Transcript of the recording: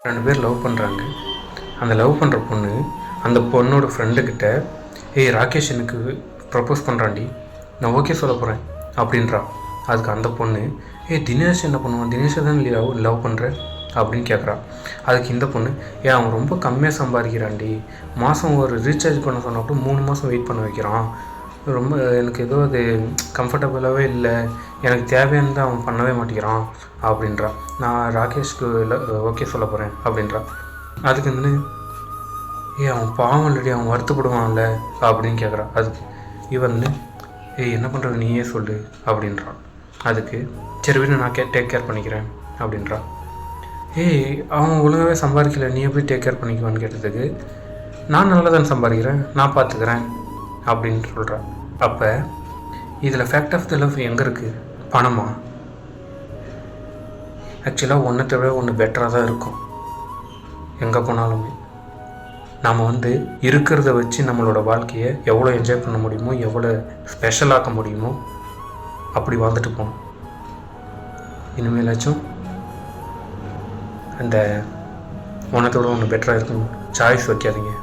2 பேர் லவ் பண்ணுறாங்க. அந்த லவ் பண்ணுற பொண்ணு அந்த பொண்ணோட ஃப்ரெண்டுக்கிட்ட, ஏய் ராகேஷ் எனக்கு ப்ரப்போஸ் பண்ணுறான்டி, நான் ஓகே சொல்ல போகிறேன் அப்படின்றா. அதுக்கு அந்த பொண்ணு, ஏய் தினேஷ் என்ன பண்ணுவான், தினேஷை தான் லவ் பண்ணுற அப்படின்னு கேட்குறா. அதுக்கு இந்த பொண்ணு, ஏன் அவன் ரொம்ப கம்மியாக சம்பாதிக்கிறான்டி, மாதம் ஒரு ரீசார்ஜ் பண்ண சொன்னால் கூட 3 மாதம் வெயிட் பண்ண வைக்கிறான், ரொம்ப எனக்கு ஏதோ அது கம்ஃபர்டபுளாகவே இல்லை, எனக்கு தேவையானதை அவன் பண்ணவே மாட்டேங்கிறான் அப்படின்றா. நான் ராகேஷ்க்கு ஓகே சொல்ல போகிறேன் அப்படின்றா. அதுக்கு வந்து, அவன் பாவம் இல்லடி, அவன் வருத்தப்படுவான்ல அப்படின்னு கேட்குறா. அதுக்கு இவன் என்ன பண்ணுறது நீயே சொல்லு அப்படின்றான். அதுக்கு சரி வீடு நான் டேக் கேர் பண்ணிக்கிறேன் அப்படின்றா. அவன் ஒழுங்காகவே சம்பாதிக்கல, நீ எப்படி டேக் கேர் பண்ணிக்குவான்னு கேட்டதுக்கு, நான் நல்லா தான் சம்பாதிக்கிறேன், நான் பார்த்துக்கிறேன் அப்படின்னு சொல்கிறா. அப்போ இதில் ஃபேக்ட் ஆஃப் த லவ் எங்கே இருக்குது? பணமா? ஆக்சுவலாக ஒன்றத்தை விட ஒன்று பெட்டராக தான் இருக்கும். எங்கே போனாலுமே நாம் இருக்கிறத வச்சு நம்மளோட வாழ்க்கையை எவ்வளோ என்ஜாய் பண்ண முடியுமோ, எவ்வளோ ஸ்பெஷலாக்க முடியுமோ அப்படி வாழ்ந்துட்டு போகணும். இனிமேலாச்சும் அந்த ஒன்றத்தோட ஒன்று பெட்டராக இருக்கும் சாய்ஸ் வைக்காதீங்க.